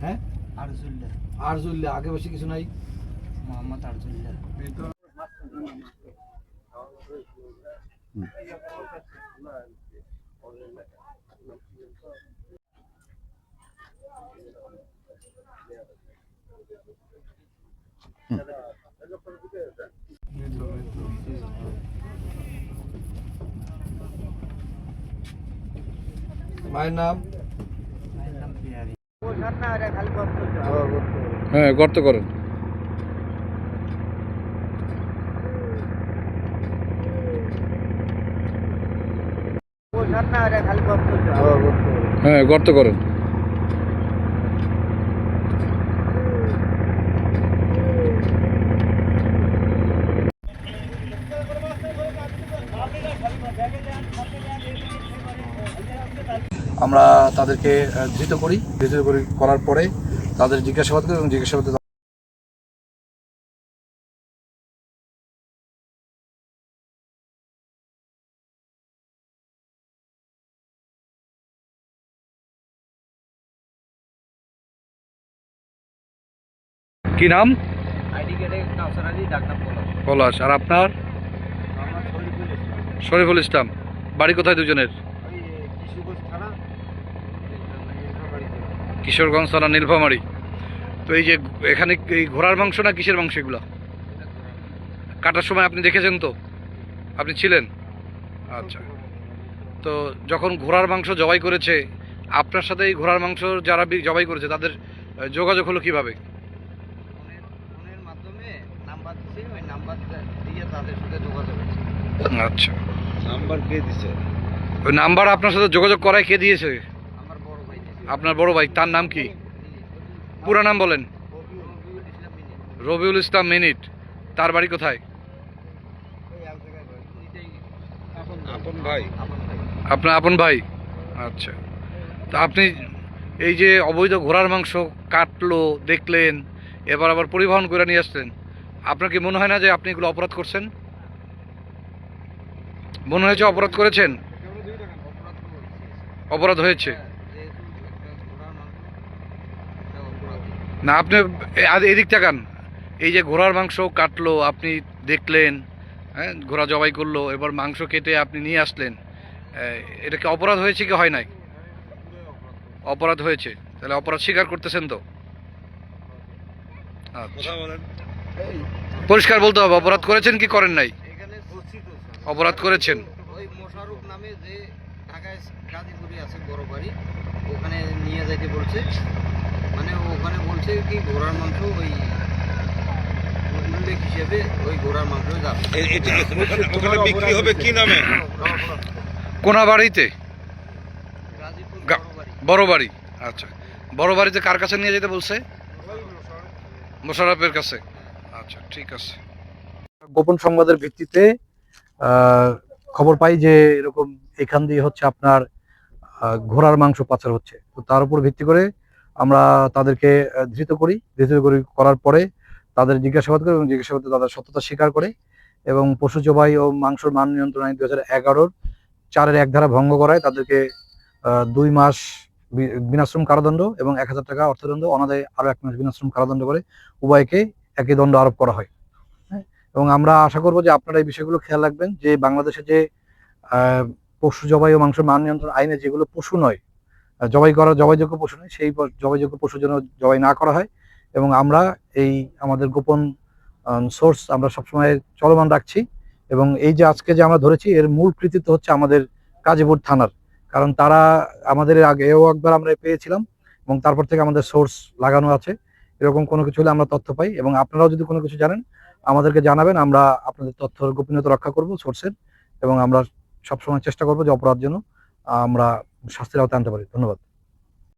হ্যাঁ, আরজুল্লাহ। আরজুল্লাহ, আগে বেশি কিছু নাই। মোহাম্মদ আরজুল্লাহ। মায়ের নাম? মায়ের নাম পিয়ারি। হ্যাঁ, গর্ত করেন। হ্যাঁ, গর্ত করেন। আমরা তাদেরকে ধৃত করি, করার পরে তাদের জিজ্ঞাসাবাদ করি এবং জিজ্ঞাসাবাদে কি নাম? আইডি কার্ডে কাউসার আলী, ডাকনাম পলাশ। পলাশ। আর আপনার? আমার শরীফুল ইসলাম। শরীফুল ইসলাম। বাড়ি কোথায় দুজনের? ওই কিশোরগঞ্জ থানা, নীলফামারী জেলা। কিশোরগঞ্জ থানা, নীলফামারী। তো এই যে এখানে এই ঘোড়ার মাংস না কিসের মাংস এগুলো? কাটার সময় আপনি দেখেছেন তো? আপনি ছিলেন? আচ্ছা। তো যখন ঘোড়ার মাংস জবাই করেছে, আপনার সাথে এই ঘোড়ার মাংস যারা জবাই করেছে তাদের যোগাযোগ হলো কিভাবে? ফোনের মাধ্যমে নাম্বার দিছে, ওই নাম্বার দিয়ে তাদের সাথে যোগাযোগ হয়েছে। আচ্ছা। নাম্বার কে দিছে? ওই নাম্বার আপনার সাথে যোগাযোগ করায় কে দিয়েছে? আমার বড় ভাই দিছে। আপনার বড় ভাই। তার নাম কি? পুরো নাম বলেন। রবিউল ইসলাম মিনি। রবিউল ইসলাম মিনিট। তার বাড়ি কোথায়? ওই এক জায়গায় বাড়ি। এটাই আপন ভাই। আপন ভাই। আপনার আপন ভাই? আচ্ছা। তা আপনি এই যে অবৈধ ঘোড়ার মাংস কাটলো দেখলেন, এবার আবার পরিবহন করে নিয়ে আসলেন, আপনার কি মনে হয় না যে আপনি এগুলো অপরাধ করছেন? মনে হয়েছে অপরাধ করেছেন? অপরাধ হয়েছে যেহেতু একটা ঘোড়ার মাংস, একটা অপরাধী। না? আপনি এদিক তাকান। এই যে ঘোড়ার মাংস কাটলো, আপনি দেখলেন, হ্যাঁ, ঘোড়া জবাই করলো, এবার মাংস কেটে আপনি নিয়ে আসলেন, এটা কি অপরাধ হয়েছে কি হয় নাই? অপরাধ হয়েছে। তাহলে অপরাধ স্বীকার করতেছেন তো? আচ্ছা, কথা বলেন। পরিষ্কার বলতে হবে, অপরাধ করেছেন কি করেন নাই? এখানে গচ্ছিত স্যার। অপরাধ করেছেন। ওই মোশাররফ নামে যে ঢাকায় গাজীপুরে আছে বড় বাড়ি, ওখানে নিয়ে যাইতে বলছে। মানে ওখানে বলছে কি ঘোড়ার মাংস ওই উল্লেখ হিসেবে ওই ঘোড়ার মাংস যাবে। ওখানে বিক্রি হবে কি নামে? কোন বাড়িতে? গাজীপুর গা- বড় বাড়ি। বড় বাড়ি। আচ্ছা, বড় বাড়িতে কার কাছে নিয়ে যেতে বলছে? মোশাররফের কাছে। আচ্ছা, ঠিক আছে। গোপন সংবাদের ভিত্তিতে খবর পাই যে এরকম এখান দিয়ে হচ্ছে আপনার ঘোড়ার মাংস পাচার হচ্ছে। তো তার উপর ভিত্তি করে আমরা তাদেরকে ধৃত করি করার পরে তাদের জিজ্ঞাসাবাদ করি এবং জিজ্ঞাসাবাদে তাদের সত্যতা স্বীকার করে এবং পশু জবাই ও মাংসর মান নিয়ন্ত্রণ আইন 2011 4-1 ধারা ভঙ্গ করায় তাদেরকে 2 মাস বিনাশ্রম কারাদণ্ড এবং 1000 টাকা অর্থদণ্ড, অনাদায়ে আরো 1 মাস বিনাশ্রম কারাদণ্ড করে উভয়কে একই দণ্ড আরোপ করা হয়। হ্যাঁ, এবং আমরা আশা করব যে আপনারা এই বিষয়গুলো খেয়াল রাখবেন যে বাংলাদেশে যে পশু জবাই ও মাংস মান নিয়ন্ত্রণ আইনে যেগুলো পশু নয়, জবাইযোগ্য পশু নয়, সেই জবাইযোগ্য পশুর জন্য জবাই না করা হয়। এবং আমরা এই আমাদের গোপন সোর্স আমরা সবসময় চলমান রাখছি এবং এই যে আজকে যে আমরা ধরেছি এর মূল কৃতিত্ব হচ্ছে আমাদের গাজীপুর থানার। কারণ তারা আমাদের আগেও একবার আমরা পেয়েছিলাম এবং তারপর থেকে আমাদের সোর্স লাগানো আছে। এরকম কোনো কিছু হলে আমরা তথ্য পাই এবং আপনারাও যদি কোনো কিছু জানেন আমাদেরকে জানাবেন। আমরা আপনাদের তথ্যের গোপনীয়তা রক্ষা করব সোর্সের এবং আমরা সবসময় চেষ্টা করবো যে অপরাধ যেন আমরা শাস্তির আওতায় আনতে পারি। ধন্যবাদ।